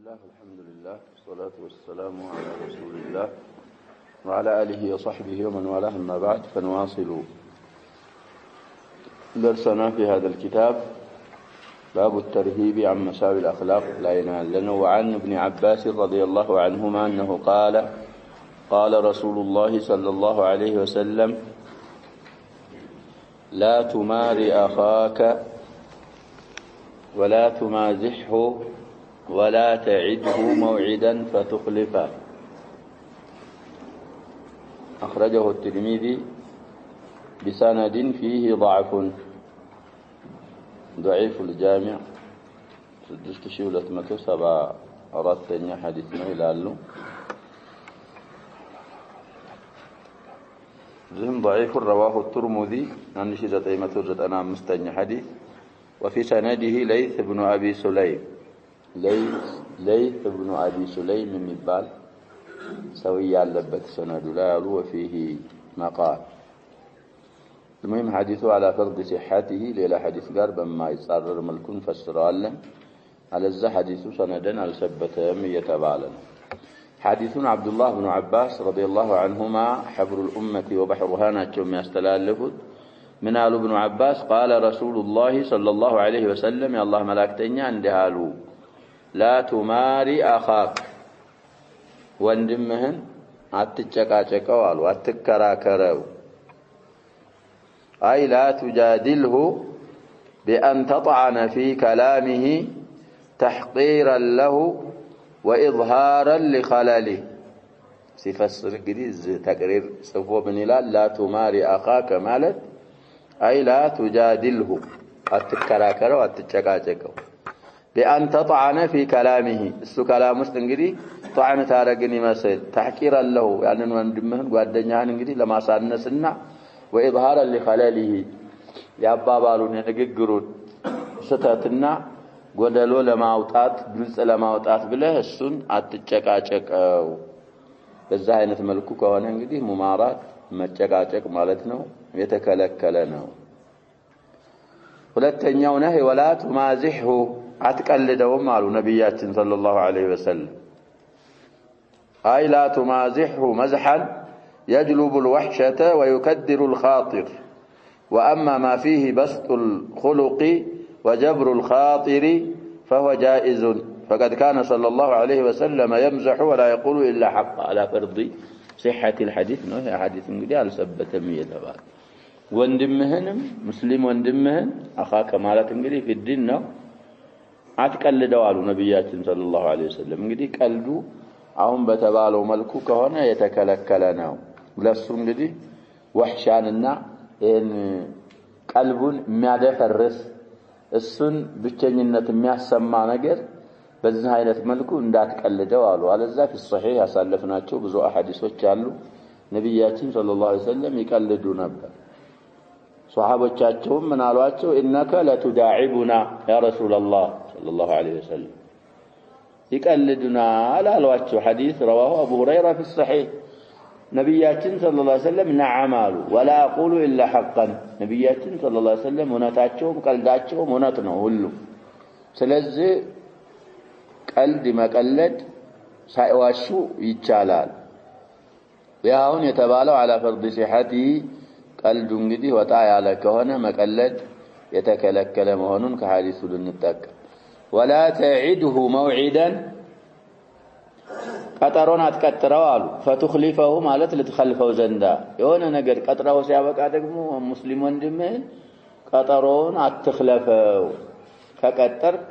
الله الحمد لله والصلاة والسلام على رسول الله وعلى آله وصحبه ومن والاه أما بعد فنواصل درسنا في هذا الكتاب باب الترهيب عن مساوي الأخلاق لا ينال لنا. وعن ابن عباس رضي الله عنهما أنه قال رسول الله صلى الله عليه وسلم لا تماري أخاك ولا تمازحه ولا تعده موعدا فتخلفه. أخرجه الترمذي بسند فيه ضعيف الجامع 6274 حديثنا يلالو ذم ضعيف رواه الترمذي عن 1995 حديث. وفي سنده ليث بن أبي سليم من بال سوي اللبت سند لا وفيه مقال. المهم حديثه على فرض صحته ليلة حديث قرب ما يصرر ملكون فسرالنا على الزا حديث سندا على سبتهم يتبالنا. حديث عبد الله بن عباس رضي الله عنهما حبر الأمة وبحرها ناتشم يستلالفت من آل ابن عباس قال رسول الله صلى الله عليه وسلم يا الله ملاكتني عندهالو لا تماري أخاك وندمهن أتتشكاكو والو أتكراكرو أي لا تجادله بأن تطعن في كلامه تحقيرا له وإظهارا لخلاله. سيفسر قديز تقرير صفو بن هلال لا تماري أخاك مالت أي لا تجادله أتكراكرو أتتشكاكو بأن تطعن في كلامه السو كلام مستنقدي طعن تارقني مسل تحقيرا له يعني وندمهن قوادنيان انقدي لما سانسنا وإظهارا لخلاله يابابالون ينققرون ستاتنا قدلو لماوطات قلص لماوطات بله السن أتتشكاكو بزا አይነት መልኩ ከሆነ እንግዲህ ሙማራት መጨቃጨቅ ማለት ነው የተከለከለ ነው። ሁለተኛው ነህ ولا تمازحه አትቀልደውም አሉ ነብያችን ሰለላሁ ዐለይሂ ወሰለም። أي لا تمازحه مزحا يجلب الوحشة ويكدر الخاطر. وأما ما فيه بسط الخلق وجبر الخاطر فهو جائز فقد كان صلى الله عليه وسلم يمزح ولا يقول إلا حق على فرض صحة الحديث. نوه حديث انقدي على سبتم يتبال وندمهنم مسلم وندمهن أخاك مالت انقدي في الدين نو أتقلدوا على نبياتنا صلى الله عليه وسلم انقدي قلدوا አሁን በተባለው መልኩ ከሆነ የተከለከለ ነው። ለሱ እንግዲህ ወህሻንና ይሄን ቀልቡን የሚያደፈርስ እሱን ብቸኝነት የሚያሰማ ነገር በዚህ አይነት መልኩ እንዳትቀልደው አሉ። አለዛ في الصحيح ያሳለፍናቸው ብዙ አሐዲሶች አሉ ነብያችን ሰለላሁ ዐለይሂ ወሰለም ይቀልዱ ነበር። ሷሃቦቻቸውም ምን አሏቸው انك لتداعبنا يا رسول الله صلى الله عليه وسلم يقلدنا አሏቸው። حديث رواه ابو هريره في الصحيح ነብያችን ሰለላሁ ዐለይሂ ወሰለም نعم አሉ ولا اقول الا حقا ነብያችን ሰለላሁ ዐለይሂ ወሰለም ሆነታቸውም ቀልዳቸውም ሆነት ነው ሁሉ። ስለዚህ ቀልድ መቀለድ ሳይዋሹ ይቻላል። ያውን የተባለው على فرض صحته ቀልዱ እንግዲህ ወጣ ያለ ከሆነ መቀለድ የተከለከለ መሆኑን ከሐዲሱ ልንጠቀም። ولا تعده موعدا ቀጠሮን አትቀጥረው አሉ فتخلفه ማለት ልትخلፈው ዘንዳ የሆነ ነገር ቀጥረው ሲያበቃ ደግሞ ሙስሊም ወንድምህ ቀጠሮን አትخلፈው ከቀጠርክ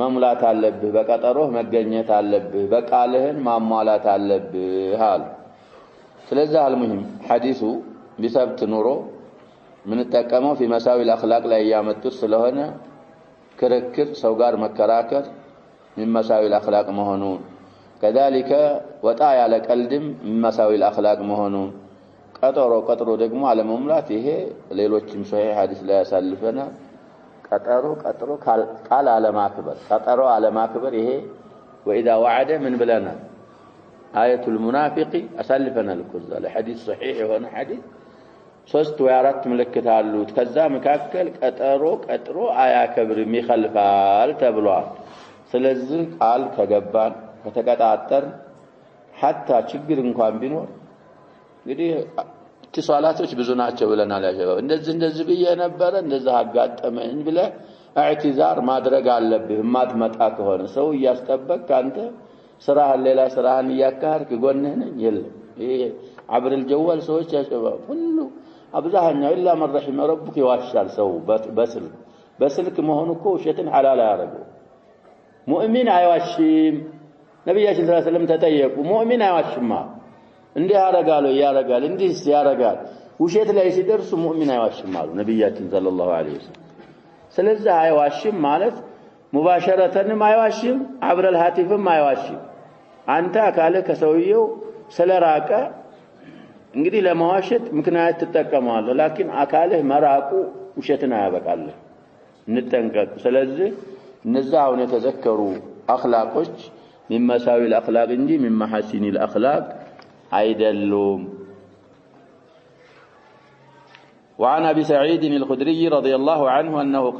መሙላት አለብህ በቀጠሮህ መገኘት አለብህ በቃልህን ማሟላት አለብህ አሉ። ስለዚህ አልሙሂም ሐዲሱ ቢሰብት ኑሮ ምን ተጠቀመው في مساوي الاخلاق ላይ ያመጡት ስለሆነ ክርክር ሰው ጋር መከራከር من مساوي الاخلاق መሆኑን كذلك ወጣ ያለ ቀልድም من مساوي الاخلاق መሆኑን ቀጠሮ ደግሞ አለመሙላት ይሄ ሌሎችም ሶሂህ ሐዲስ ላይ ያሳልፈና ቀጠሮ ቃል አለማክበር ይሄ واذا وعد من بلنا آية المنافق أسلفنا الكذا لحديث صحيح هنا حديث ሶስት ወይ አራት ምልክት አሉት ከዛ መካከል ቀጠሮ አያከብርም ይخلፋል ተብሏል። ስለዚህ ቃል ከገባን ከተቀጣጠር حتى ችግር እንኳን ቢኖር እንግዲህ እትሷላቶች ብዙ ናቸው ብለናል ያሸባብ እንደዚህ ብዬ ነበር እንደዚህ አጋጠመኝ ብለ اعتذار ማድረግ አለብህ ማትመጣ ከሆነ ሰው ያስጠበቅ አንተ ስራህን ሌላ ስራህን ያካርክ ጎንህ ነኝ የለም ይሄ عبر الجوال ሰዎች ያሸባብ ሁሉ አብዛኛው ኢላ من رحم ربك ይዋሻል ሰው በስልክ መሆኑ እኮ ውሸትን ሐላል ያደርገው ሙእሚን አይዋሽም ነብያችን ሰለላሁ ዐለይሂ ወሰለም ተጠየቁ ሙእሚን አይዋሽማ እንዲህ ያረጋል እንዲህ ያረጋል ውሸት ላይ ሲደርሱ ሙእሚን አይዋሽም አሉ ነብያችን ሰለላሁ ዐለይሂ ወሰለም ስለዚህ አይዋሽም ማለት ሙባሸረተንም አይዋሽም عبر الهاتفም አይዋሽም አንተ አካለ ከሰውየው ስለራቀ እንግዲህ ለማዋሸት ምክንያት ተጠቀማለህ لكن አካልህ መራቁ ውሸትን አያበቃልህ እንጠንቀቅ ስለዚህ እነዛ አሁን የተዘከሩ አኽላቆች من مساوي الأخلاق እንጂ من محاسن الأخلاق አይደሉም وعن أبي سعيد الخدري رضي الله عنه أنه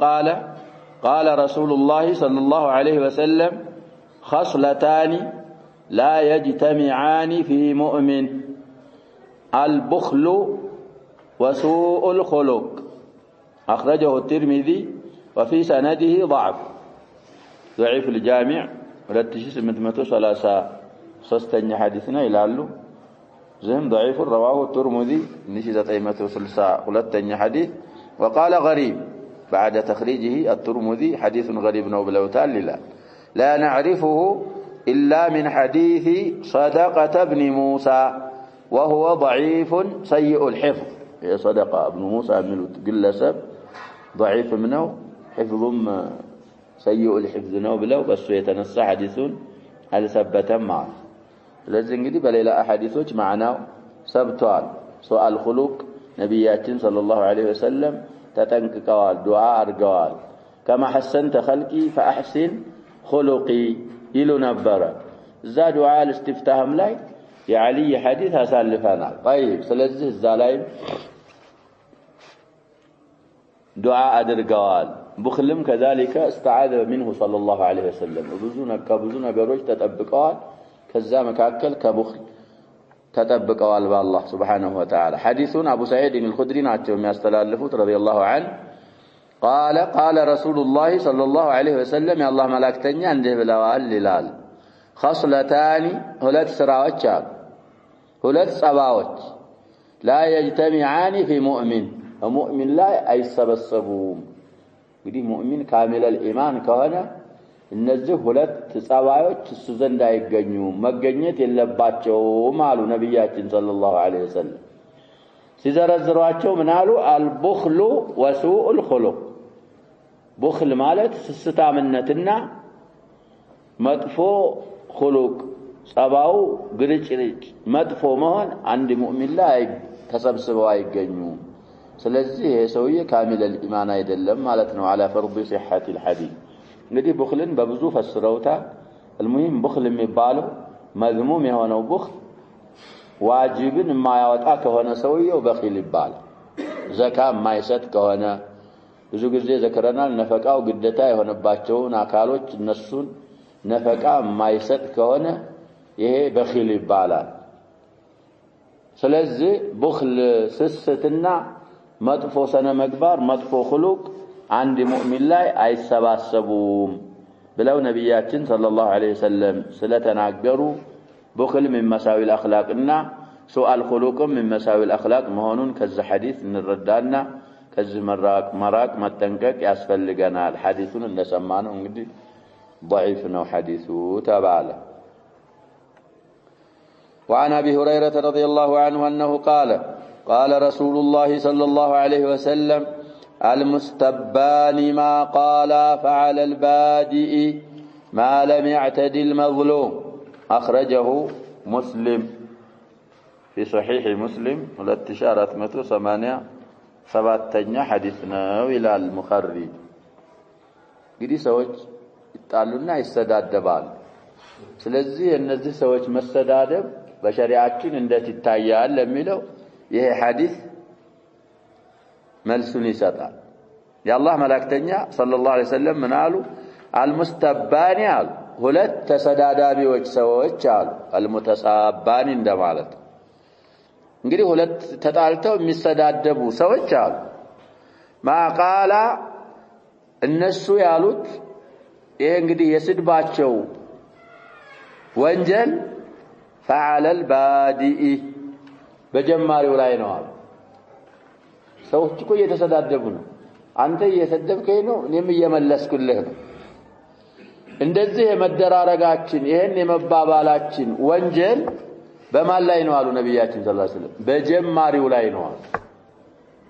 قال رسول الله صلى الله عليه وسلم خصلتان لا يجتمعان في مؤمن البخل وسوء الخلق أخرجه الترمذي وفي سنده ضعيف الجامع 2833 حديثنا يلالو زين ضعيف رواه الترمذي 962 حديث وقال غريب بعد تخريجه الترمذي حديث غريب نوبلوتال لا نعرفه إلا من حديث صدقة ابن موسى وهو ضعيف سيء الحفظ هي صدقة ابن موسى من قلسب ضعيف منه حفظ سيء الحفظ ነው ብለው በሱ የተነሳ ሐዲሱን አልሰበተም ማለት ስለዚህ እንግዲህ በሌላ አሐዲሶች ማዕናው ሰብቷል ሱአል ኹሉቅ ነብያችን ሰለላሁ ዐለይሂ ወሰለም ተጠንቅቀዋል ዱዓ አድርገዋል كما حسنت خلقي فاحسن خلقي ይሉ ነበር እዛ ዱዓ الاستفتاهم ላይ የዓሊ ሐዲስ አሳልፈናል طيب ስለዚህ እዛ ላይ ዱዓ አድርገዋል بخلم كذلك استعاذ منه صلى الله عليه وسلم ብዙ ነገሮች ተጠብቀዋል ከዛ መካከል ከቡኽል ተጠብቀዋል በአላህ Subhanahu Wa Ta'ala ሐዲሱን አቡ ሰዒድ الخدري ናቸው የሚያስተላልፉት رضي الله عنه قال رسول الله صلى الله عليه وسلم يا الله መላእክተኛ እንዲህ ብለዋል ይላል خصلتان ሁለት ስራዎች አሉ ሁለት ጸባዎች لا يجتمعان في مؤمن لا አይሰበሰቡም እንግዲህ ሙእሚን ካሚል الإيمان ከሆነ እነዚህ ሁለት ጸባዮች እሱ ዘንድ አይገኙም መገኘት የለባቸውም አሉ ነብያችን ሰለላሁ ዐለይሂ ወሰለም ሲዘረዝሯቸው ምን አሉ البخل وسوء الخلق بخل ማለት ስስታምነትና መጥፎ خلق ጸባው ግርጭርጭ መጥፎ መሆን አንድ ሙእሚን ላይ ተሰብስበው አይገኙም ስለዚህ ይሄ ሰውዬ ካሚል الإيمان አይደለም ማለት ነው على فرض صحة الحديث እንግዲህ ቡኽልን በብዙ ፈስረውታል المهم ቡኽል የሚባለው መዝሙም የሆነው ቡኽል ዋጅብን የማያወጣ ከሆነ ሰውየው በኺል ይባላል ዘካ የማይሰጥ ከሆነ ብዙ ጊዜ ዘከረናል ነፈቃው ግዴታ የሆነባቸውን አካሎች እነሱን ነፈቃ የማይሰጥ ከሆነ ይሄ በኺል ይባላል ስለዚህ ቡኽል ስስትና መጥፎ ሰነ መግባር መጥፎ خلق አንድ ሙእሚን ላይ አይሰባሰቡም ብለው ነብያችን ሰለላሁ ዐለይሂ ወሰለም ስለተናገሩ ቡኽል من مساوي الاخلاقና سوء الخلق من مساوي الاخلاق መሆኑን ከዚህ ሐዲስ እንረዳና ከዚህ መራቅ መጠንቀቅ ያስፈልገናል ሐዲሱን እንደሰማነው እንግዲህ ضعيف ነው ሐዲሱ ተባለ وعن ابي هريره رضي الله عنه انه قال رسول الله صلى الله عليه وسلم المستبان ما قال فعلى البادئ ما لم يعتد المظلوم أخرجه مسلم في صحيح مسلم 2487 حديثنا إلى المخرج እንግዲህ ሰዎች ይጣሉና ይሰዳደባሉ ስለዚህ እነዚህ ሰዎች መሰዳደብ በሸሪዓችን እንዴት ይታያል ለሚለው ይሄ ሐዲስ መልሱን ይሰጣል የአላህ መላእክተኛ ሰለላሁ ዐለይሂ ወሰለም ምን አሉ አልሙስተባኒ አሉ ሁለት ተሰዳዳቢዎች ሰዎች አሉ አልሙተሳባኒ እንደማለት እንግዲህ ሁለት ተጣልተው የሚሰዳደቡ ሰዎች አሉ ማቃላ እነሱ ያሉት ይሄ እንግዲህ የስድባቸው ወንጀል فعل البادئ በጀማሪው ላይ ነው አሉ ሰዎች እኮ እየተሰዳደቡ ነው አንተ እየሰደብከኝ ነው እኔም እየመለስኩልህ ነው እንደዚህ የመደራረጋችን ይሄን የመባባላችን ወንጀል በማን ላይ ነው አሉ ነብያችን ሰለላሁ ዐለይሂ ወሰለም በጀማሪው ላይ ነው አሉ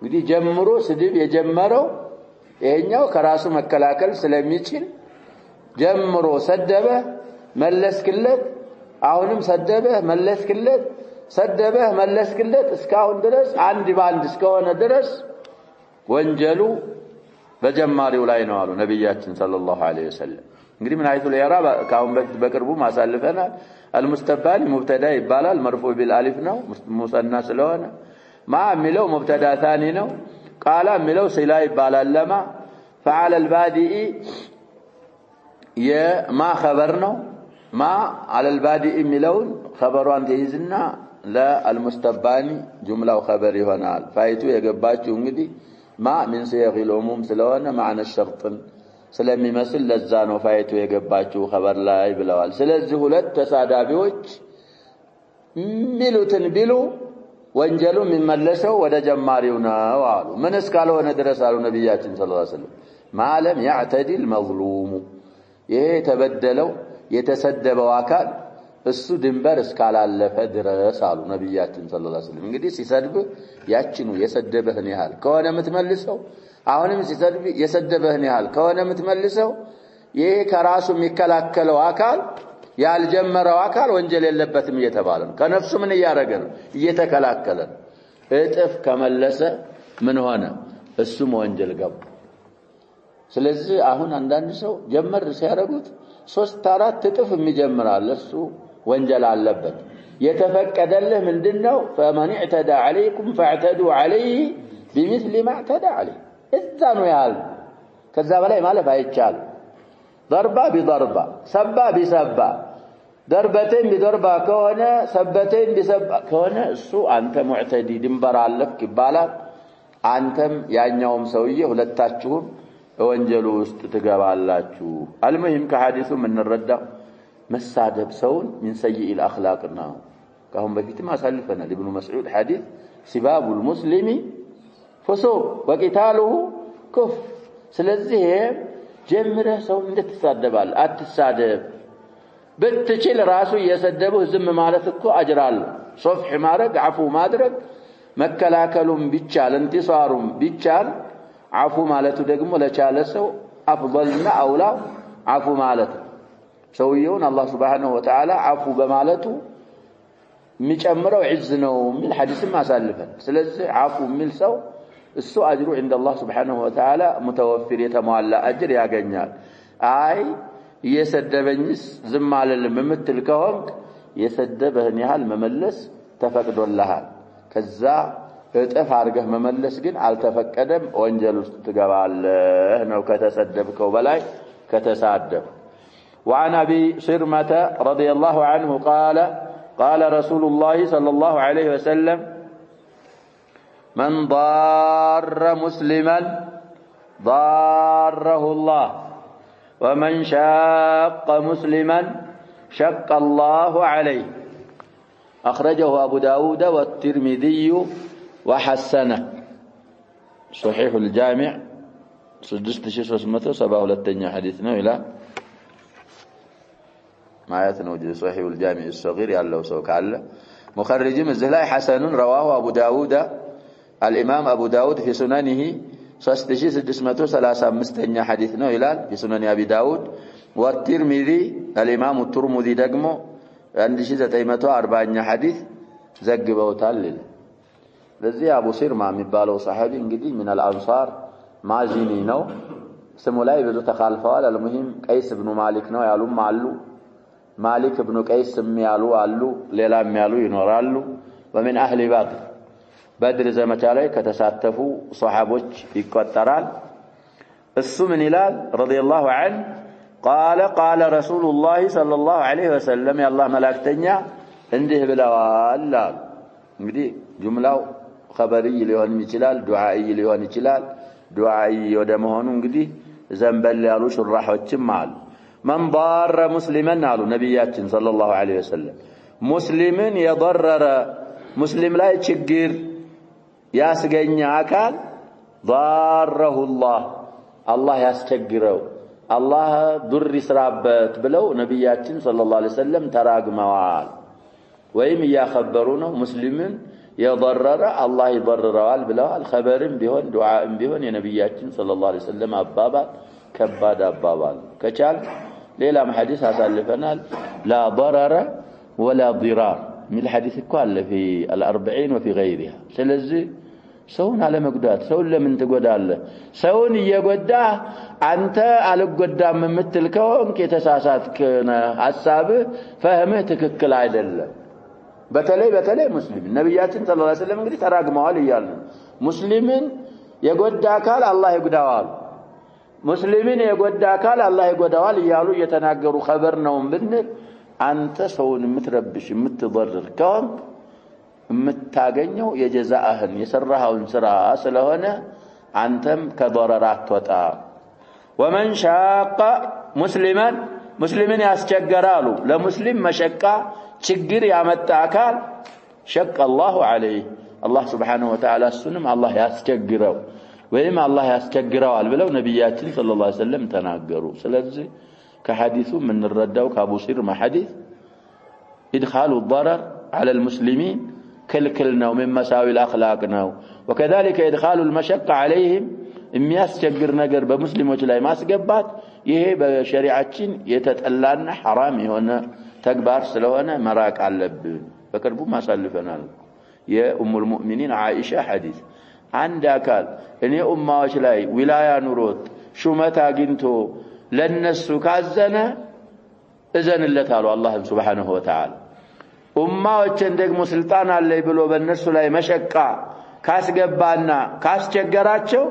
እንግዲህ ጀምሮ ስድብ የጀመረው ይሄኛው ከራሱ መከላከል ስለሚችል ጀምሮ ሰደበ መለስክለት አሁንም ሰደበህ መለስክለት እስካሁን ድረስ አንድ ባንድ እስከሆነ ድረስ ወንጀሉ በጀማሪው ላይ ነው አሉ ነብያችን ሰለላሁ ዐለይሂ ወሰለም እንግዲህ ምን አይቱ ለያራ ካሁን በቅርቡ ማሳልፈናል المستبان مبتدا ይባላል مرفوع بالالف ነው ሙሰና ስለሆነ ማ የሚለው مبتدا ثاني ነው ቃላ የሚለው ሲላ ይባላል ለማ فعل البادئ የማ خبر ነው ما على البادئ የሚለውን خبሯን ተይዝና ለالمستبان جمله خبر ይሆናል ፋይቱ የገባችው እንግዲህ ما من صيغ العموم ስለሆነ معنى الشرط ስለሚመስል ለዛ ነው ፋይቱ የገባችው خبر ላይ ብለዋል ስለዚህ ሁለት ተሳዳቢዎች ሚሉትን ቢሉ ወንጀሉ የሚመለሰው ወደ ጀማሪው ነው አሉ ምን እስካልሆነ ድረስ አሉ ነብያችን ሰለላሁ ዐለይሂ ወሰለም ማለም يعتدي المظلوم ይሄ ተበደለው የተሰደበው አካል እሱ ድንበር እስካላለፈ ድረስ አሉ ነብያችን ሰለላሁ ዐለይሂ ወሰለም እንግዲህ ሲሰድብ ያችኑ የሰደበህን ያህል ከሆነ የምትመልሰው አሁንም ሲሰድብ የሰደበህን ያህል ከሆነ የምትመልሰው ይሄ ከራሱ የሚከላከለው አካል ያልጀመረው አካል ወንጀል የለበትም እየተባለ ነው ከነፍሱ ምን ያያረገ ነው እየተከላከለ እጥፍ ከመለሰ ምን ሆነ እሱም ወንጀል ገባ ስለዚህ አሁን አንዳንድ ሰው ጀመር ሲያረጉት 3-4 እጥፍ የሚጀምራል እሱ ወንጀል አለበት የተፈቀደልህ ምንድነው فمن اعتدى عليكم فاعتدوا عليه بمثل ما اعتدى عليه እዛ ነው ያል ከዛ በላይ ማለፍ አይቻል ضربا بضربا سبا بسبا ضربتين بضربا ከሆነ ሰበተን بسبا ከሆነ እሱ አንተ ሙዕተዲ ድንበር አለፍክ ይባላል አንተም ያኛውም ሰውዬ ሁለታችሁም ወንጀሉ ውስጥ ትገባላችሁ አልሙሂም ከሐዲሱ ምን እንረዳው መሳደብ ሰውን من سيء الاخلاقና ካሁን በፊትም አሳልፈናል ኢብኑ መስዑድ ሐዲስ ሲባቡ المسلم فسوق وقتاله كفر ስለዚህ ጀምረህ ሰው እንድትሳደባል አትሳደብ በትችል ራሱ እየሰደበው ዝም ማለት እኮ አጅራል ሶፍህ ማድረግ አፉ ማድረግ መከላከሉም ቢቻል እንቲሳሩም ቢቻል አፉ ማለቱ ደግሞ ለቻለ ሰው አፍضلና አውላ አፉ ማለት ሰውየውን አላህ Subhanahu Wa Ta'ala አፉ በማለቱ የሚጨምረው ዒዝ ነው ሚል ሐዲስም አሳልፈን ስለዚህ አፉ ሚል ሰው እሱ አጅሩ عند الله Subhanahu Wa Ta'ala متوفر የተሟላ አጅር ያገኛል አይ የሰደበኝስ ዝም አለልም የምትል ከሆንክ የሰደበህን ያህል መመለስ ተፈቅዶልሃል ከዛ እጥፍ አርገህ መመለስ ግን አልተፈቀደም ወንጀል ውስጥ ትገባለህ ነው ከተሰደብከው በላይ ከተሳደብ وعن ابي صرمة رضي الله عنه قال رسول الله صلى الله عليه وسلم من ضار مسلما ضاره الله ومن شاق مسلما شق الله عليه أخرجه أبو داود والترمذي وحسنه صحيح الجامع 6372 حديثنا إلى ما يتنوج صحيح الجامع الصغير يالله سوك على مخرج مزهلاء حسن رواه أبو داود الإمام أبو داود في سننه 3635 حديثنا إلى في سنن أبي داود والترمذي الإمام الترمذي دقمه عند شيء 940 حديث ዘግበውታል ለዚህ አቡ ሲርማ የሚባለው ሰሃቢ እንግዲህ من الانصار ማዚኒ ነው ስሙ ላይ ብዙ ተኻልፈዋል አልሙሂም ቀይስ ኢብኑ ማሊክ ነው ያሉም አሉ ማሊክ ኢብኑ ቀይስ የሚያሉ አሉ ሌላም ያሉ ይኖራሉ ومن اهل بدر ዘመቻ ላይ ከተሳተፉ ሷሃቦች ይቆጠራል እሱ ምን ይላል رضي الله عنه قال رسول الله صلى الله عليه وسلم يا الله ملاكتنيا እንዲህ ብለዋል አሉ እንግዲህ ጁምላው خبري ሊሆን ይችላል ዱዓኢ ሊሆን ይችላል ዱዓኢ ወደ መሆኑ እንግዲህ ዘንበል ያሉ ሹራሖችም አሉ من ضار مسلما አሉ ነብያችን ሰለላሁ ዐለይሂ ወሰለም ሙስሊምን የضرر ሙስሊም ላይ ችግር ያስገኘ አካል ضاره الله ያስቸግረው الله ዱር ይስራበት ብለው ነብያችን ሰለላሁ ዐለይሂ ወሰለም ተራግመዋል ወይም ያخبሩ ነው ሙስሊምን የضرر الله ይضرረዋል ብለዋል خبرም ቢሆን ዱዓም ቢሆን የነብያችን ሰለላሁ ዐለይሂ ወሰለም አባባል ከባድ አባባል ከቻል ሌላም ሐዲስ አሳልፈናል لا ضرر ولا ضرار من الحديث እኮ አለ في ال40 وفي غيرها ስለዚህ ሰውን አለመጉዳት ሰውን ለምን ትጎዳለህ ሰውን እየጎዳህ አንተ አልጎዳም የምትል ከሆንክ የተሳሳትክ ሐሳብ ፈህምህ ትክክል አይደለም በተለይ ሙስሊም ነብያችን ሰለላሁ ዐለይሂ ወሰለም እንግዲህ ተራግመዋል ይያልን ሙስሊምን የጎዳ አካል አላህ ይጎዳዋል ሙስሊምን የጎዳ አካል አላህ ይጎዳዋል ይያሉ እየተናገሩ خبر ነው ብንል አንተ ሰውን የምትረብሽ የምትضرر ከሆንክ የምታገኘው የጀዛአህን የሰራኸውን ስራ ስለሆነ አንተም ከضرر አትወጣ ومن شاق مسلما ያስቸገራሉ ለሙስሊም መሸቃ ችግር ያመጣ አካል شق الله عليه الله سبحانه وتعالى እሱንም አላህ ያስቸግረው ወይም አላህ ያስቸግረዋል ብለው ነብያችን ሰለላሁ ዐለይሂ ወሰለም ተናገሩ ስለዚህ ከሐዲሱ ምን እንረዳው ከአቡ ሲርማ ሐዲስ ادخال الضرر على المسلمين كلكلنا ومن مساوي الاخلاق ነው وكذلك ادخال المشقه عليهم የሚያስቸግር ነገር በሙስሊሞች ላይ ማስገባት ይሄ በሸሪዓችን የተጠላና حرام የሆነ ተግባር ስለሆነ መራቅ አለብን በቅርቡ ማሳልፈናል የኡሙል ሙእሚኒን አይሻ ሐዲስ አንድ አካል እኔ ኡማዎች ላይ ዊላያ ኑሮት ሹመት አግኝቶ ለነሱ ካዘነ እዘንለታሉ አላህ Subhanahu Wa Ta'ala ኡማዎችን ደግሞ ስልጣን አለይ ብሎ በእነሱ ላይ መሸቃ ካስገባና ካስቸገራቸው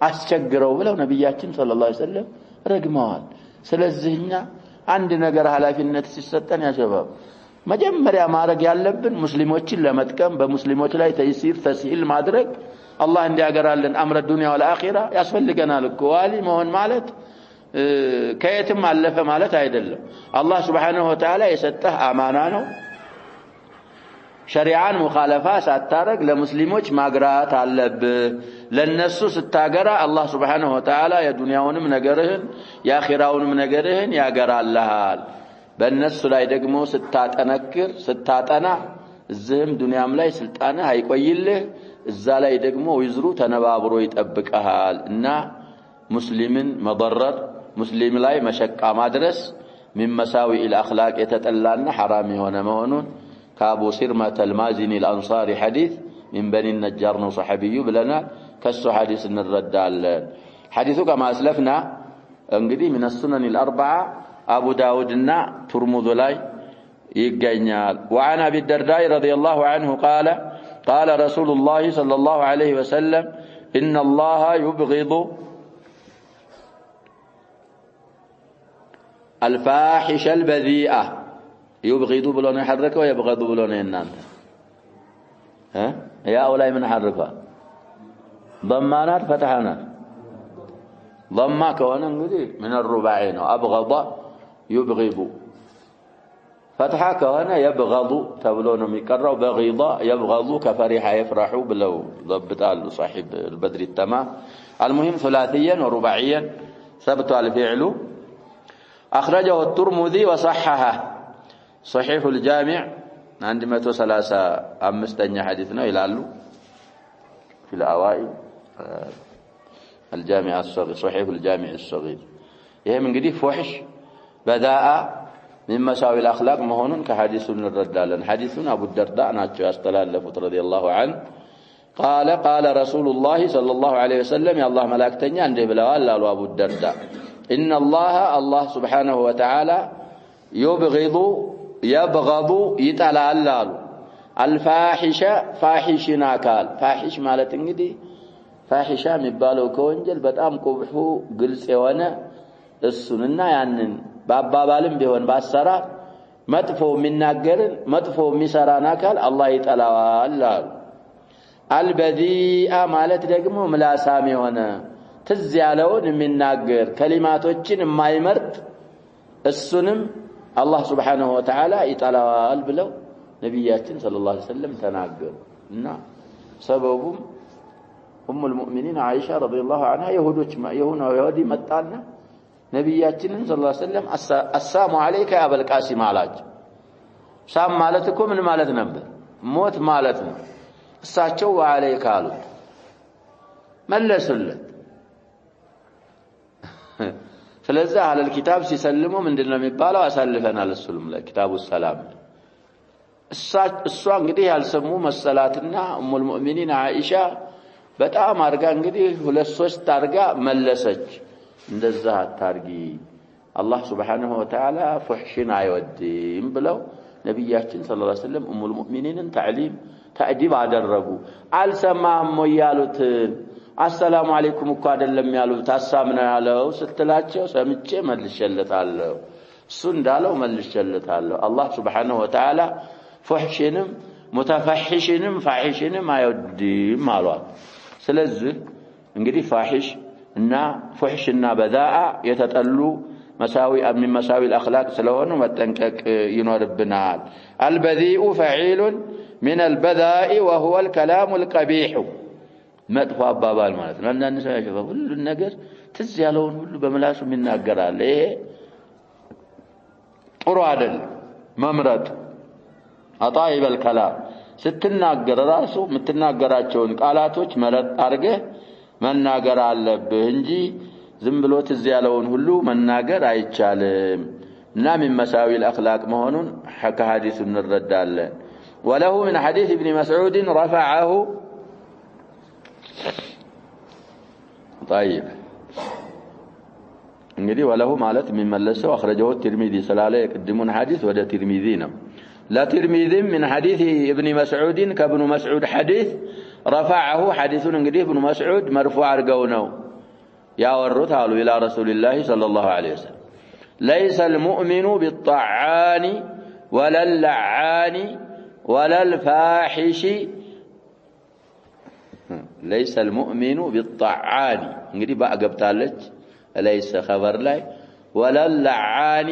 አስቸግረው ብለው ነብያችን ሰለላሁ ዐለይሂ ወሰለም ረግመዋል ስለዚህኛ አንድ ነገር ኃላፊነት ሲሰጠን ያሸባብ መጀመሪያ ማድረግ ያለብን ሙስሊሞችን ለመጥቀም በሙስሊሞች ላይ ተስሂል ማድረግ አላህ እንዲያገራልን አምረ ዱንያ ወልአኺራ ያስፈልገናል እኮ ዋሊ መሆን ማለት ከየትም አለፈ ማለት አይደለም አላህ Subhanahu Wa Ta'ala የሰጠህ አማና ነው ሸሪዓን ሙኻለፋ ሳታረግ ለሙስሊሞች ማግራት አለብህ ለነሱ ስታገራ አላህ Subhanahu Wa Ta'ala የዱንያውንም ነገርህን የአኺራውንም ነገርህን ያገራልሃል በእነሱ ላይ ደግሞ ስታጠነክር ስታጠና እዚህም ዱንያም ላይ ስልጣንህ አይቆይልህ እዛ ላይ ደግሞ ወይዝሩ ተነባብሮ ይጠብቀሃል እና ሙስሊምን መضرر ሙስሊም ላይ መሸቃ ማድረስ من مساوئ الاخلاق የተጠላና حرام የሆነ መሆኑን كابو سرمة المازني الأنصاري حديث من بني النجار صحابي بلنا كسو حديث نرد على حديثه كما أسلفنا انقدي من السنن الأربعة أبو داودنا ترمذ لاي يقينيال وعن أبي الدرداء رضي الله عنه قال رسول الله صلى الله عليه وسلم إن الله يبغض الفاحش البذيئة يبغض بلون يحركه ويبغض بلون ينام يا أولاي من حركها ضمانات فتحانات ضما كوانا من الرباعين أبغض يبغض فتحا كوانا يبغض تبلون مكرر بغيض يبغض كفرح يفرح بلو ضبط صاحب البدر التمام المهم ثلاثيا ورباعيا ثبت الفعل أخرجه الترمذي وصححه صحيح الجامع عندما توصل 5 حديثنا يلالو في الأوائل الجامع الصغير صحيح الجامع الصغير ይሄ እንግዲህ فحش بداء من مساوي الاخلاق መሆኑን ከሐዲሱ እንረዳለን ሐዲሱን አቡ ደርዳ ናቸው ያስተላለፉት رضي الله عنه قال رسول الله صلى الله عليه وسلم يا الله ملائكتኛ እንዲህ ብለዋል አሉ አቡ ደርዳ ان الله سبحانه وتعالى يبغض يطلال الفاحش فاحشنا قال فاحش ማለት እንግዲህ ፋሂሻ የሚባለው ከወንጀል በጣም ቁብሑ ግልጽ የሆነ እሱንና ያንን በአባባልም ቢሆን ባሰራር መጥፎ የሚናገርን መጥፎ የሚሰራን አካል አላህ ይጠላዋል አሉ። አልበዲአ ማለት ደግሞ ምላሳም የሆነ ትዝ ያለውን የሚናገር ከሊማቶችን የማይመርጥ እሱንም አላህ ሱብሓነሁ ወተዓላ ይጠላዋል ብለው ነቢያችን ሰለላሁ ዐለይሂ ወሰለም ተናገሩ። እና ሰበቡም ኡሙል ሙእሚኒን አይሻ ረዲየላሁ ዐንሃ ይሁዲ መጣና ነቢያችንን ሰለላሁ ዐለይሂ ወሰለም አሳሙ አለይከ ያ አበል ቃሲም አላቸው። ሳም ማለት እኮ ምን ማለት ነበር? ሞት ማለት ነው። እሳቸው ወአለይከ አሉት፣ መለሱለት። ስለዚህ አህለል ኪታብ ሲሰልሙ ምንድነው የሚባለው? አሳልፈናል እሱንም ለኪታቡ ሰላም። እሷ እንግዲህ ያልሰሙ መሰላትና ኡሙል ሙእሚኒን አይሻ በጣም አርጋ እንግዲህ 2-3 አርጋ መለሰች። እንደዛ አታርጊ አላህ ሱብሓነሁ ወተዓላ ፉሕሽን አይወድም ብለው ነቢያችን ሰለላሁ ዐለይሂ ወሰለም ኡሙል ሙእሚኒንን ተዕዲብ አደረጉ። አልሰማህም ያሉትን አሰላሙ አለይኩም እኮ አይደለም ያሉት አሳምና ያለው ስትላቸው ሰምቼ መልሼለታለሁ፣ እሱ እንዳለው መልሼለታለሁ። አላህ ሱብሓነሁ ወተዓላ ፉሕሽንም ሙተፈሕሽንም ፋሒሽንም አይወድም አሏት። ስለዚህ እንግዲህ ፋሒሽ እና ፉሕሽና በዛአ የተጠሉ من مساوي الأخلاق سلوهن متنكك ينوربنال. البذيء فعيل من البذاء وهو الكلام القبيح مدفع بابال مالت لأن النساء يشوفوا كل النقر تزيالون كل بملاسهم من نقرال ليه أرادل ممرد أطايب الكلام ስትናገር ራሱ የምትናገራቸውን ቃላቶች መረጥ አርገህ መናገር አለብህ እንጂ ዝም ብሎ ትዝ ያለውን ሁሉ መናገር አይቻልም። እና من مساوي الأخلاق መሆኑን ከሐዲሱ እንረዳለን። وله من حديث ابن مسعود رفعه. طيب እንግዲህ وله ማለት የሚመለሰው أخرجه الترمذي ስላለ የቅድሙን ሐዲስ ወደ ትርሚዚ ነው። لا ترمذي من حديث ابن مسعود كابن مسعود حديث رفعه حديث انجدي ابن مسعود مرفوع ارغو يا ورثه الى رسول الله صلى الله عليه وسلم ليس المؤمن بالطعان ولا اللعان ولا الفاحش ليس المؤمن بالطعان انجدي با غبطالچ ليس خبر لاي ولا اللعان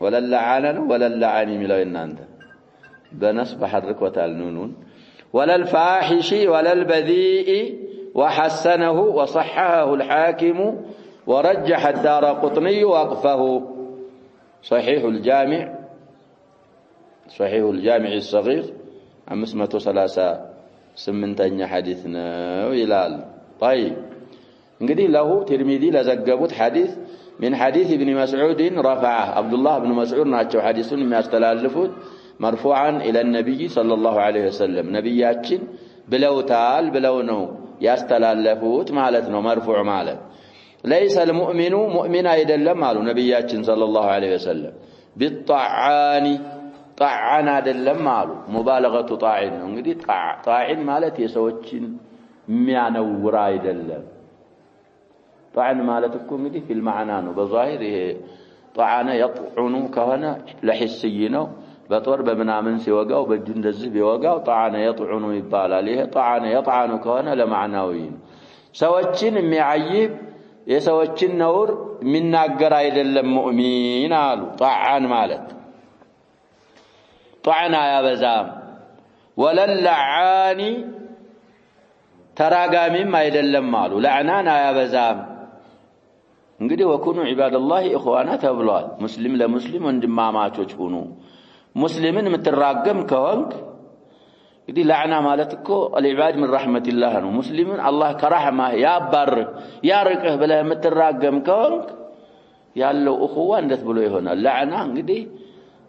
ولا اللعان ولا اللعان ملوين انت بنصب حرك وتالنون ولا الفاحش ولا البذيء وحسنه وصححه الحاكم ورجح الدارقطني وقفه. صحيح الجامع الصغير 538 حديثنا ويلال. طيب انقدي له ترمذي لزقبوت حديث من حديث ابن مسعود رفعه عبد الله بن مسعود ناتشو حديثون ما يستلالفوت مرفوعا إلى النبي صلى الله عليه وسلم نبياتشن بلوتال بلونو يستلالفوت مالتنا مرفوع مالت. ليس المؤمن مؤمنا يدلم مالو نبياتشن صلى الله عليه وسلم بالطعان طعنا دلم مالو مبالغة طاعن انقدي طاعن مالت يسوتشن ميانورا يدلم طعن مالتكم دي في المعنى بظاهر طعن يطعن كهنا لحسينه بطور بمنامن سيوغاو بجو እንደዚህ ቢወጋው طعن يطعن ይባላል። ይሄ طعن يطعن ከሆነ ለማዕናዊ ሰዎችን የሚያይብ የሰዎችን ነውር የሚናገር አይደለም ሙእሚን አሉ። طعن ማለት طعن ያበዛም ወለልዓኒ ተራጋሚም አይደለም አሉ። ለዕናን ያበዛም እንግዲህ ወኩኑ ዒባደላሂ ኢኽዋና ተብሏል። ሙስሊም ለሙስሊም ወንድማማቾች ሁኑ። ሙስሊምን የምትራገም ከሆንክ እንግዲህ ለዕና ማለት እኮ አልዒባድ من رحمة الله ነው። ሙስሊምን አላህ ከረህማ ያባርክ ያርቅህ ብለህ የምትራገም ከሆንክ ያለው እኹዋ እንዴት ብሎ ይሆናል? ለዕና እንግዲህ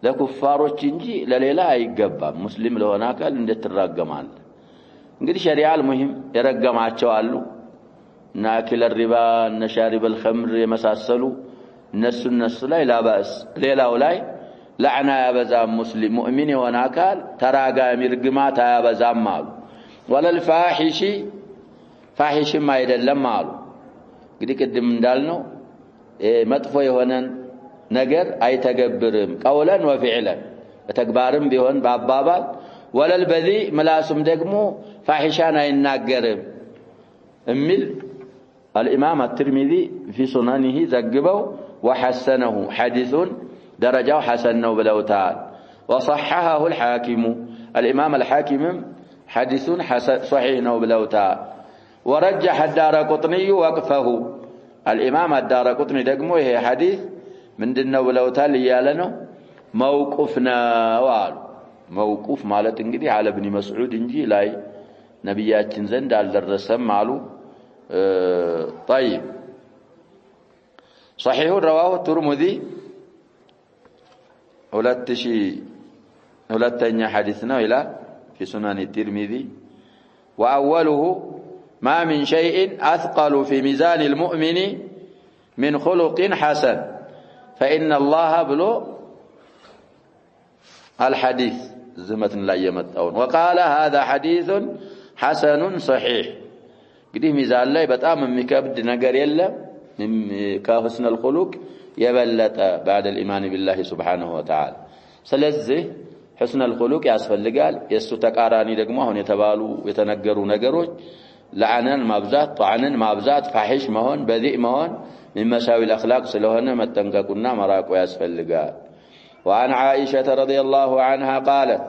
ለኩፋሮች እንጂ ለሌላ አይገባም። ሙስሊም ለሆነ አካል እንዴት ትራገማለህ? እንግዲህ ሸሪዓል ሙሂም የረገማቸው አሉ እና አኪለ ሪባ እና ሻሪበ الخمر የመሳሰሉ እነሱ ላይ ላባስ ሌላው ላይ ለዕና ያበዛም ሙስሊም ሙእሚን የሆነ አካል ተራጋሚ ርግማት ያበዛም አሉ። ወለል ፋሒሽ ፋሒሽም አይደለም አሉ። እንግዲህ ቅድም እንዳልነው መጥፎ የሆነን ነገር አይተገብርም ቀውለን ወፊዕለን በተግባርም ቢሆን በአባባል ወለል በዚ ምላሱም ደግሞ ፋሒሻን አይናገርም እሚል الإمام الترمذي في سننه زجبه وحسنه حديث درجه حسنه بلوتان وصححه الحاكم الإمام الحاكم حديث صحيح بلوتان ورجح الدارقطني وقفه الإمام الدارقطني دقمه هي حديث من دنو بلوتان ليالنا موقفنا وقال موقوف مالت انجدي على ابن مسعود انجي لاي نبياتين زند على الرسم مالو طيب صحيح رواه الترمذي ولتني حديثنا إلى في سنن الترمذي وأوله ما من شيء أثقل في ميزان المؤمن من خلق حسن فإن الله بلو الحديث زمة لا يمتعون وقال هذا حديث حسن صحيح قديه ميزان لا بتأم مكبد نجار يلا كحسن الخلق يبلت بعد الإيمان بالله سبحانه وتعالى سلزه حسن الخلق يسفل لقال يستتقاراني دقمه يتبالوا يتنقروا نقروج لعنان مابزات طعنان مابزات فحش مهون بذيء مهون من مساوي الأخلاق سلوهن متنققنا مراك ويسفل لقال وعن عائشة رضي الله عنها قالت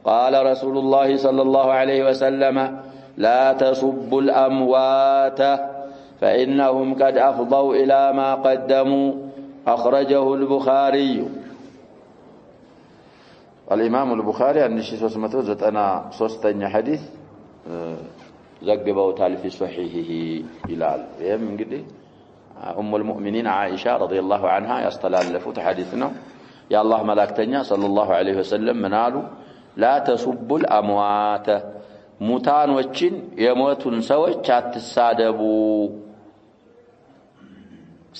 قال رسول الله صلى الله عليه وسلم لا تسبوا الأموات فإنهم قد أفضوا إلى ما قدموا أخرجه البخاري الإمام البخاري عن الشيخ اسمته أنا صوستني حديث زقبوا تالي في صحيحه إلى من قد أم المؤمنين عائشة رضي الله عنها يستلالفوا حديثنا يا الله ملاكتنيا صلى الله عليه وسلم منالوا لا تسبوا الأموات ሙታን ወችን የሞቱን ሰዎች አትሳደቡ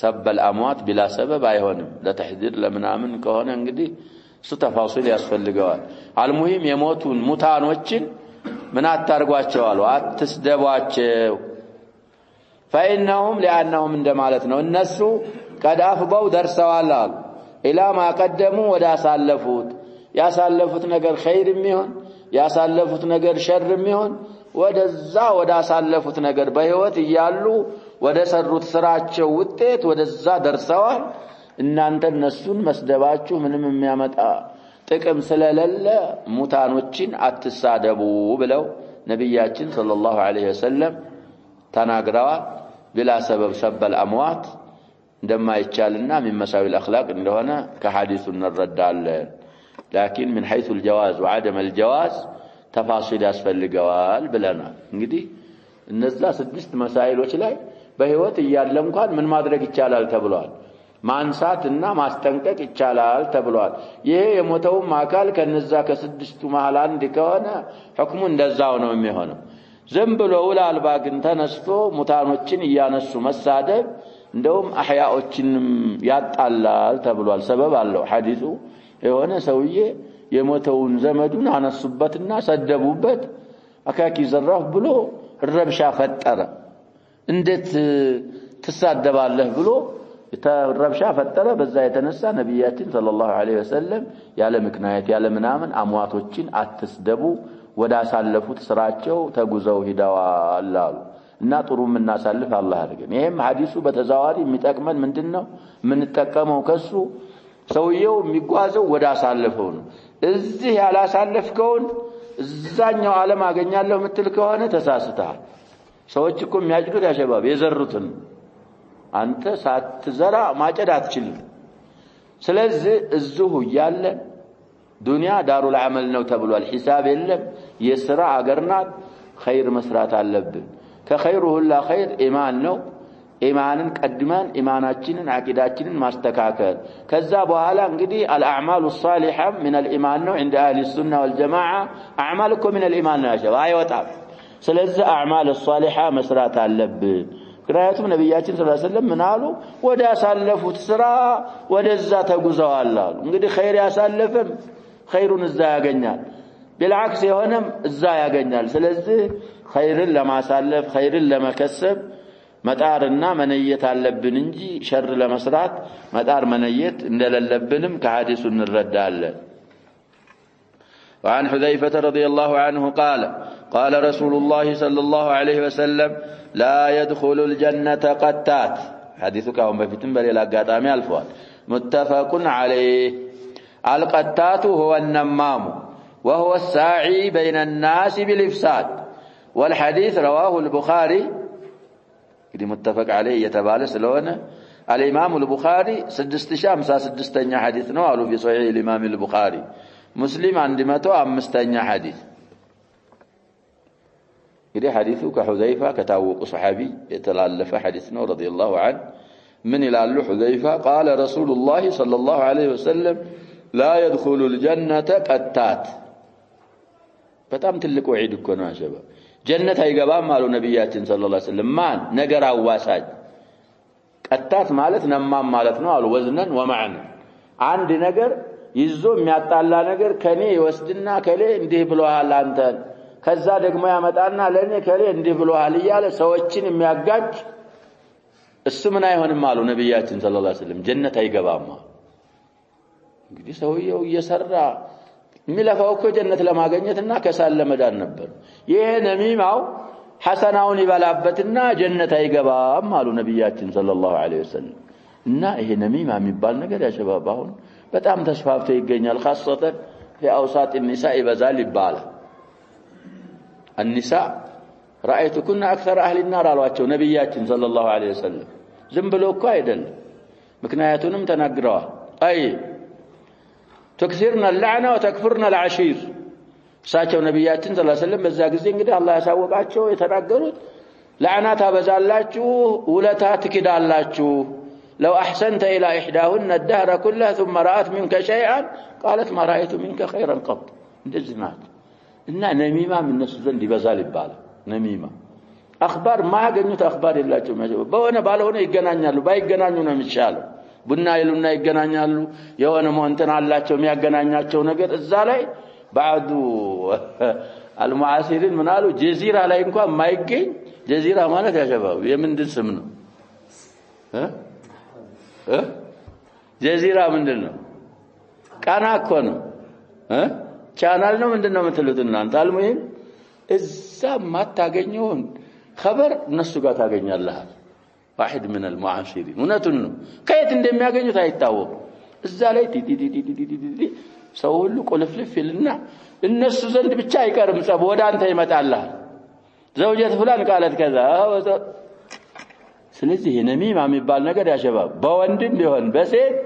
ሰበል አሟት ቢላ ሰበብ አይሆንም ለተህዲር ለምናምን ከሆነ እንግዲህ እሱ ተፋሲል ያስፈልገዋል አልሙሂም የሞቱን ሙታኖችን ምን አታርጓቸዋል አትስደቧቸው فإنهم لأنهم እንደማለት ነው እነሱ قد أفضوا درسዋል አሉ إلى ما قدموا ወዳሳለፉት ያሳለፉት ነገር ኸይርም ይሁን ያሳለፉት ነገር ሸርም ይሁን ወደዛ ወዳሳለፉት ነገር በህይወት ይያሉ ወደ ሰሩት ስራቸው ውጤት ወደዛ ደርሰዋል እናንተ እነሱን መስደባችሁ ምንም የሚያመጣ ጥቅም ስለሌለ ሙታኖችን አትሳደቡ ብለው ነብያችን ሰለላሁ ዐለይሂ ወሰለም ተናግረዋል ብላ ሰበብ ሰበል አምዋት እንደማይቻልና من مساوي الاخلاق እንደሆነ ከሐዲሱ እንረዳለን لكن من حيث الجواز وعدم الجواز تفاصيل ያስፈልገዋል ብለናል እንግዲህ እነዛ ስድስት መሳኢሎች ላይ በህይወት እያለ እንኳን ምን ማድረግ ይቻላል ተብሏል ማንሳትና ማስጠንቀቅ ይቻላል ተብሏል ይሄ የሞተውም አካል ከነዛ ከስድስቱ መሃል አንድ ከሆነ ሁክሙ እንደዛው ነው የሚሆነው ዝም ብሎ ውላልባ ግን ተነስቶ ሙታኖችን እያነሱ መሳደብ እንደውም አህያዎችንም ያጣላል ተብሏል ሰበብ አለው ሐዲሱ የሆነ ሰውዬ የሞተውን ዘመዱን አነሱበትና ሰደቡበት አካኪ ዘራፍ ብሎ ረብሻ ፈጠረ እንዴት ትሳደባለህ ብሎ ረብሻ ፈጠረ በዛ የተነሳ ነብያችን ሰለላሁ ዐለይሂ ወሰለም ያለ ምክንያት ያለ ምናምን አሟቶችን አትስደቡ ወዳሳለፉት ስራቸው ተጉዘው ሂደዋል አሉ እና ጥሩም እናሳልፍ አላህ አድርገን ይሄም ሐዲሱ በተዛዋሪ የሚጠቅመን ምንድነው ምን ተጠቀመው ከሱ ሰውየው የሚጓዘው ወዳሳለፈው ነው እዚህ ያላሳለፍከውን እዛኛው ዓለም አገኛለሁ ምትል ከሆነ ተሳስተሃል ሰዎች እኮ የሚያጭዱት ያሸባብ የዘሩትን አንተ ሳትዘራ ማጨድ አትችልም ስለዚህ እዚሁ ያለ ዱንያ ዳሩል አመል ነው ተብሏል ሒሳብ የለም የሥራ አገርናት ኸይር መስራት አለብን ከኸይሩ ሁላ ኸይር ኢማን ነው ኢማንን ቀድመን ኢማናችንን አቂዳችንን ማስተካከል ከዛ በኋላ እንግዲህ الأعمال الصالحة من الإيمان ነው عند أهل السنة والجماعة أعمالكم من الإيمان ነው ያሸባ አይወጣም ስለዚህ أعمال الصالحة መስራት አለብን ምክንያቱም ነብያችን ሰለላሁ ዐለይሂ ወሰለም ምን አሉ ወደ ያሳለፉት ስራ ወደዛ ተጉዘዋል አሉ እንግዲህ ኸይር ያሳለፈም ኸይሩን እዛ ያገኛል بالعكس የሆነም እዛ ያገኛል ስለዚህ ኸይርን ለማሳለፍ ኸይርን ለመከሰብ መጣርና መነየት አለብን እንጂ ሸር ለመስራት መጣር መነየት እንደሌለብንም ከሐዲሱ እንረዳለን። وعن حذيفة رضي الله عنه قال رسول الله صلى الله عليه وسلم لا يدخل الجنة قتات حديثك هم بفتن بليلا قاتامي الفوات متفق عليه. القتات هو النمام وهو الساعي بين الناس بالإفساد. والحديث رواه البخاري كده متفق عليه يتبالى سلونا الإمام البخاري 656 حديث نوالو في صحيح الإمام البخاري. مسلم عندما 5 حديث. كده حديثه كحذيفة كتاوق صحابي يتلالف حديثنا رضي الله عنه من إلى حذيفة قال رسول الله صلى الله عليه وسلم لا يدخل الجنة قتات. በጣም ትልቅ ወዒድ እኮ ነው አሸባ ጀነት አይገባም አሉ ነብያችን ሰለላሁ ዐለይሂ ወሰለም። ማን ነገር አዋሳጅ ቀጣት ማለት ነማም ማለት ነው አሉ ወዝነን ወማዕና አንድ ነገር ይዞ የሚያጣላ ነገር ከኔ ይወስድና ከሌ እንዲህ ብሎሃል አንተ ከዛ ደግሞ ያመጣና ለኔ ከሌ እንዲህ ብሎሃል ይያለ ሰዎችን የሚያጋጭ እሱ ምን አይሆንም አሉ ነብያችን ሰለላሁ ዐለይሂ ወሰለም ጀነት አይገባም። እንግዲህ ሰውየው እየሰራ ሚለፋው እኮ ጀነት ለማግኘትና ከሳል ለመዳን ነበር። ይሄ ነሚማው ሐሰናውን ይበላበትና ጀነት አይገባም አሉ ነብያችን ሰለላሁ ዐለይሂ ወሰለም። እና ይሄ ነሚማ የሚባል ነገር ያሸባብ አሁን በጣም ተስፋፍቶ ይገኛል። خاصة في اوساط النساء ይበዛል ይባላል። النساء رايتكن اكثر اهل النار አሏቸው ነብያችን ሰለላሁ ዐለይሂ ወሰለም። ዝም ብሎ እኮ አይደለም ምክንያቱንም ተናግረዋል። تكثرنا اللعنه وتكفرنا العشير እሳቸው ነብያችን ሰለላሁ ዐለይሂ ወሰለም በዛ ጊዜ እንግዲህ አላህ ያሳወቃቸው የተናገሩት ለዓና ታበዛላችሁ ውለታ ትክዳላችሁ لو احسنت الى احداهن الدهر كله ثم رأت منك شيئا قالت ما رايت منك خيرا قط እንደዚህ ማለት እና ነሚማ ምን ነሱ ዘንድ ይበዛል ይባላል። ነሚማ አخبار ማያገኙት አخبار የላቸውም። በሆነ ባልሆነ ይገናኛሉ ባይገናኙ ነው የሚሻለው። ቡና ይሉና ይገናኛሉ የሆነ ሞንተን አላቸው የሚያገናኛቸው ነገር እዛ ላይ بعد المعاصرين ምናሉ ጀዚራ ላይ እንኳን ማይገኝ ጀዚራ ማለት ያሸባው የምንድን ስም ነው ጀዚራ ምንድነው? ቃና እኮ ነው ቻናል ነው ምንድነው የምትሉት እናንተ? አልሙሂም እዛ ማታገኘውን خبر እነሱ ጋር ታገኛለህ። واحد من المعاصرين እውነቱን ነው ከየት እንደሚያገኙት አይታወቅም። እዛ ላይ ዲዲዲዲዲዲ ሰው ሁሉ ቆልፍልፍ ይልና እነሱ ዘንድ ብቻ አይቀርም ጸብ ወደ አንተ ይመጣልህ። ዘውጀት ፍላን ቃለት ከዛ ስለዚህ ነሚማ የሚባል ነገር ያሸባብ በወንድም ቢሆን በሴት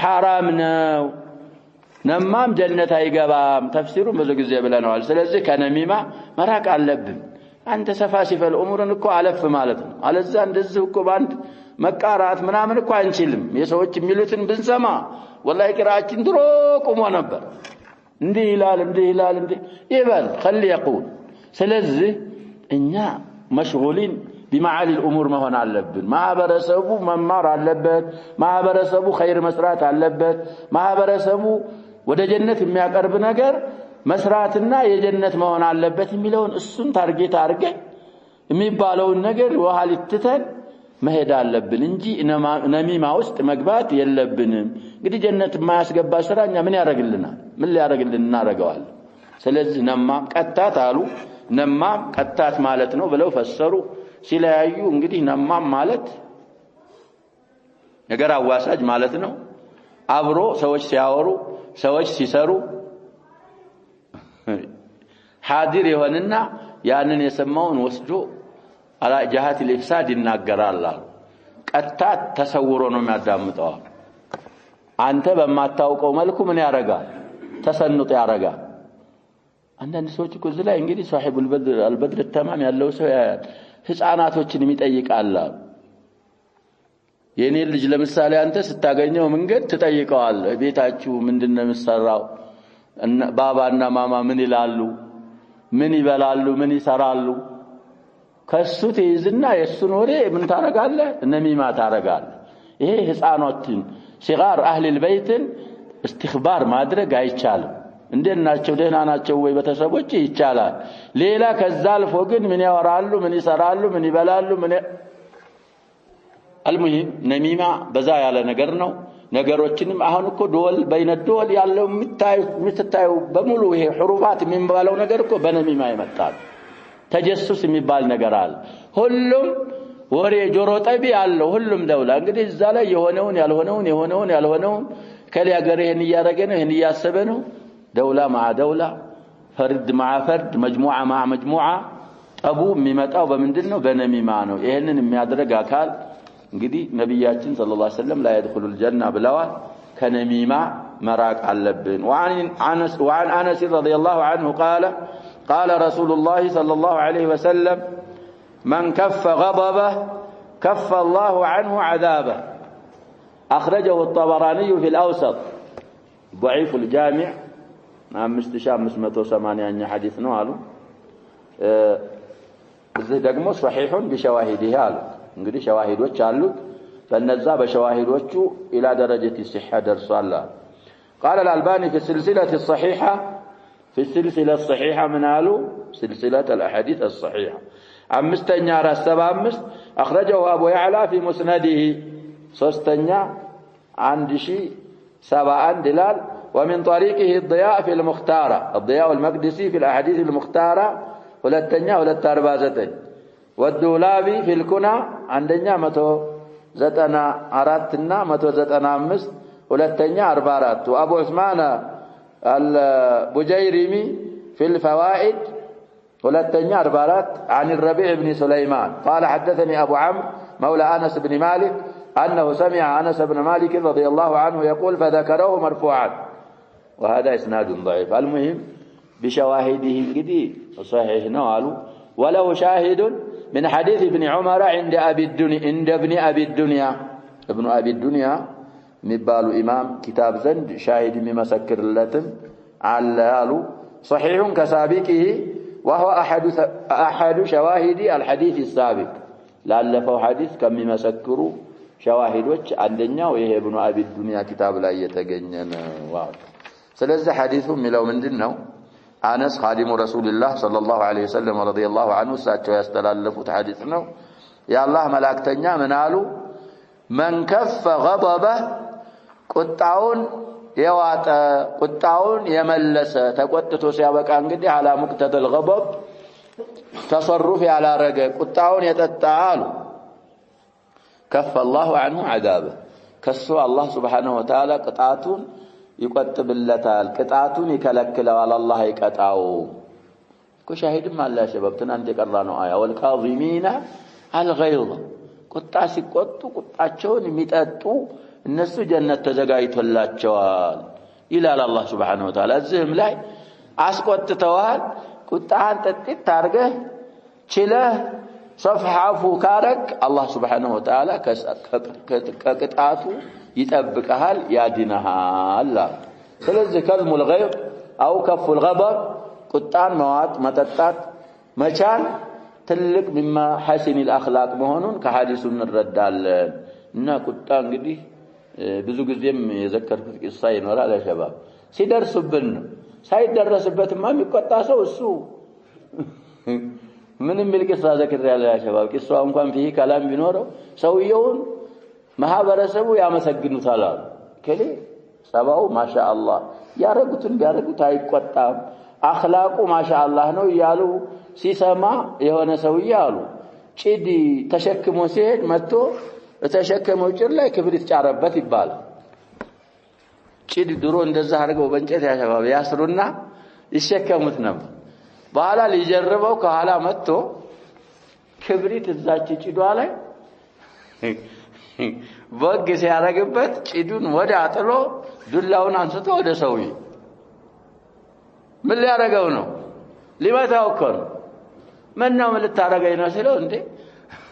حرام ነው። ነማም ጀነት አይገባም ተፍሲሩን ብዙ ጊዜ ብለናል። ስለዚህ ከነሚማ መራቅ አለብን። አንተ ሰፋሲፈል ኡሙርን እኮ አለፍ ማለት ነው። አለዛ እንደዚህ እኮ ባንድ መቃራት ምናምን እኮ አንችልም። የሰዎች የሚሉትን ብንሰማ ወላሂ ቅራአችን ድሮ ቆሞ ነበር። እንዲህ ይላል ይበል خلي يقول። ስለዚህ እኛ مشغولين بمعالي الامور መሆን አለብን። ማህበረሰቡ መማር አለበት። ማህበረሰቡ ኸይር መስራት አለበት። ማህበረሰቡ ወደ ጀነት የሚያቀርብ ነገር መስራትና የጀነት መሆን አለበት የሚለውን እሱን ታርጌት አድርገን የሚባለውን ነገር ወሃልትተን መሄድ አለብን እንጂ ነሚማ ውስጥ መግባት የለብንም። እንግዲህ ጀነት የማያስገባ ስራኛ ምን ያደርግልናል? ምን ሊያደርግልን እናደርገዋል? ስለዚህ ነማም ቀጣት አሉ። ነማም ቀጣት ማለት ነው ብለው ፈሰሩ። ሲለያዩ እንግዲህ ነማም ማለት ነገር አዋሳጅ ማለት ነው። አብሮ ሰዎች ሲያወሩ ሰዎች ሲሰሩ حاضر የሆነና ያንን የሰማውን ወስዶ አላ ጀሃት الافساد ይናገራል። ቀጣት ተሰውሮ ነው የሚያዳምጠው። አንተ በማታውቀው መልኩ ምን ያረጋል? ተሰንጦ ያረጋል። አንዳንድ ሰዎች እኮ እዚህ ላይ እንግዲህ صاحب البدر التمام ያለው ሰው ህፃናቶችን የሚጠይቃል። የኔ ልጅ ለምሳሌ አንተ ስታገኘው መንገድ ትጠይቀዋል። ቤታችሁ ምንድነው የሚሰራው? ባባና ማማ ምን ይላሉ? ምን ይበላሉ? ምን ይሰራሉ? ከሱ ትይዝና የሱን ወሬ ምን ታረጋለህ? ነሚማ ታረጋለህ። ይሄ ህፃናቶችን ሲጋር አህሊ البيت استخبار ማድረግ አይቻልም። እንደናቸው ደህና ናቸው ወይ በተሰቦች ይቻላል። ሌላ ከዛ አልፎ ግን ምን ያወራሉ? ምን ይሰራሉ? ምን ይበላሉ? ምን المهم نميمة بزاي على نجرنا ነገሮችንም አሁን እኮ ዶል በይነ ዶል ያለው የምትታዩ በሙሉ ይሄ حروفات የሚባለው ነገር እኮ በነሚማ ይመጣል ተጀሱስ የሚባል ነገር አለ ሁሉም ወሬ ጆሮ ጠቢ ያለው ሁሉም ደውላ እንግዲህ እዛ ላይ የሆነውን ያልሆነውን ከሊ ሀገር ይሄን ያረገ ነው ይሄን ያሰበ ነው ደውላ مع دولة فرد مع فرد مجموعة مع مجموعة ጠቡ የሚመጣው በምንድነው በነሚማ ነው ይሄንን የሚያደርግ አካል እንግዲህ ነብያችን ሰለላሁ ዐለይሂ ወሰለም لا يدخل الجنة ብለዋል ከነሚማ መራቅ አለብን وعن انس رضي الله عنه قال رسول الله صلى الله عليه وسلم من كف غضبه كف الله عنه عذابه اخرجه الطبراني في الاوسط ضعيف الجامع 5580 حديث ነው አሉ እዚህ ደግሞ صحيح بشواهده አሉ እንግዲህ ሸዋሂዶች አሉ በእነዛ በሸዋሂዶቹ الى درجه الصحه درسዋል قال الالباني في السلسله الصحيحه من قالوا سلسله الاحاديث الصحيحه امستኛ 475 اخرجه ابو يعلى في مسنده ሶስተኛ 1071 دلال ومن طريقه الضياء في المختارة الضياء المقدسي في الاحاديث المختارة ሁለተኛ 249 والدولابي في الكنى عندنا 194 እና 195 ሁለተኛ 44 وابو عثمان البجيرمي في الفوائد ሁለተኛ 44 عن الربيع بن سليمان قال حدثني ابو عمرو مولى انس بن مالك انه سمع انس بن مالك رضي الله عنه يقول فذكره مرفوعا وهذا اسناد ضعيف المهم بشواهده انجدي صحيح ነው አሉ وله شاهد من حديث ابن عمر عند ابن ابي الدنيا ابن ابي الدنيا የሚባሉ ኢማም ኪታብ ዘንድ ሻሂድ የሚመሰክርለትም አለ አሉ صحيح كسابقه وهو احد شواهد الحديث السابق ላለፈው ሐዲስ ከሚመሰክሩ ሸዋሂዶች አንደኛው ይሄ ابن ابي الدنيا ኪታብ ላይ የተገኘ ነው ስለዚህ ሐዲሱ የሚለው ምንድነው انس خادم رسول الله صلى الله عليه وسلم رضي الله عنه እሳቸው ያስተላለፉት ሐዲስ ነው የአላህ መላእክተኛ ምን አሉ من كف غضبه ቁጣውን የዋጠ ቁጣውን የመለሰ ተቆጥቶ ሲያበቃ እንግዲህ على مقتضى الغضب تصرف ያላረገ ቁጣውን የጠጣሉ كف الله عنه عذابه ከሱ አላህ Subhanahu Wa Ta'ala ቅጣቱን ይቆጥብለታል ቅጣቱን ይከለክለዋል አላህ ይቀጣው ኩሻሂድም አለ ሸባብ ትናንት የቀራነው አያ ወልካዚሚና አልገይዝ ቁጣ ሲቆጡ ቁጣቸውን የሚጠጡ እነሱ ጀነት ተዘጋጅቶላቸዋል ይላል አላህ Subhanahu Wa Ta'ala እዚህም ላይ አስቆጥተዋል ቁጣን ጥጥት ታርገህ ችለህ صفحه ካረክ አላህ Subhanahu Wa Ta'ala ከቅጣቱ ይጠብቀሃል ያድነሃል ስለዚህ ከዝሙ الغيظ او كف الغضب ቁጣን መዋጥ መጠጣት መቻል ትልቅ بما حسن الاخلاق መሆኑን ከሐዲሱ እንረዳለን እና ቁጣ እንግዲህ ብዙ ጊዜም የዘከርኩት ቂሳ ይኖራል አሸባብ ሲደርስብን ሳይደረስበትማ የሚቆጣ ሰው እሱ ምንም ቂሳ ዘክር ያለ አሸባብ ቂሳው እንኳን فيه كلام ቢኖረው ሰውየውን ማህበረሰቡ ያመሰግኑታል ከሌ ሰባው ማሻአላህ ያረጉትን ቢያረጉት አይቆጣም አኽላቁ ማሻአላህ ነው ያሉ ሲሰማ የሆነ ሰውዬ አሉ ጭዲ ተሸክሞ ሲሄድ መጥቶ ተሸከመው ጭር ላይ ክብሪት ጫረበት ይባላል ጭዲ ድሮ እንደዛ አድርገው በእንጨት ያሸባብ ያስሩና ይሸከሙት ነበር በኋላ ሊጀርበው ከኋላ መጥቶ ክብሪት እዛች ጭዷ ላይ ወግ ሲያረግበት ጭዱን ወደ አጥሎ ዱላውን አንስቶ ወደ ሰውዬ ምን ሊያረጋው ነው ሊመታው እኮ ነው ማንኛው ምን ልታረጋይ ነው ሲለው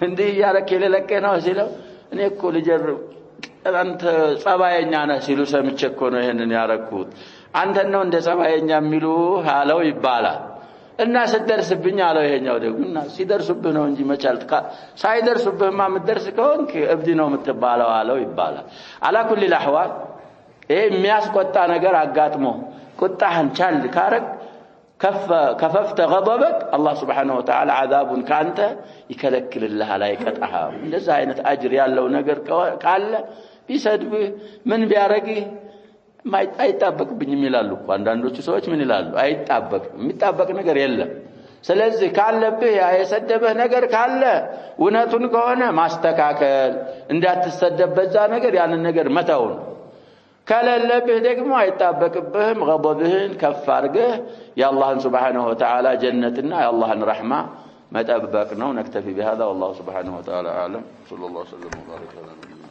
እንዴ ያረከ ለለቀ ነው ሲለው እኔ እኮ ልጀርብ አንተ ጸባየኛ ነህ ሲሉ ሰምቼ እኮ ነው ይሄንን ያረኩት አንተ ነው እንደ ጸባየኛ የሚሉ አለው ይባላል እና ሲደርስብኝ አለው ይሄኛው ደግሞና ሲደርስብህ ነው እንጂ መቻልት ሳይደርስብህማ ምትደርስ ከሆንክ እብድ ነው የምትባለው አለው ይባላል አላ ኩሊ الأحوال ይሄ የሚያስቆጣ ነገር አጋጥሞ ቁጣህን ቻል ካረክ كففت غضبك الله سبحانه وتعالى عذاب كانت يكلكل الله لا يقطعها እንደዛ አይነት አጅር ያለው ነገር ካለ ቢሰድብህ ምን ቢያረግህ አይጣበቅብኝም ይላሉ እኮ አንዳንዶቹ ሰዎች ምን ይላሉ አይጣበቅም የሚጣበቅ ነገር የለም ስለዚህ ካለብህ ያ የሰደበህ ነገር ካለ እውነቱን ከሆነ ማስተካከል እንዳትሰደብ በዛ ነገር ያንን ነገር መተው ከለለብህ ደግሞ አይጣበቅብህም غضبህን ከፍ አድርገህ የአላህን Subhanahu Wa Ta'ala ጀነትና የአላህን ረህማ መጠበቅ ነው نكتفي بهذا والله سبحانه وتعالى اعلم صلى الله وسلم وبارك على نبينا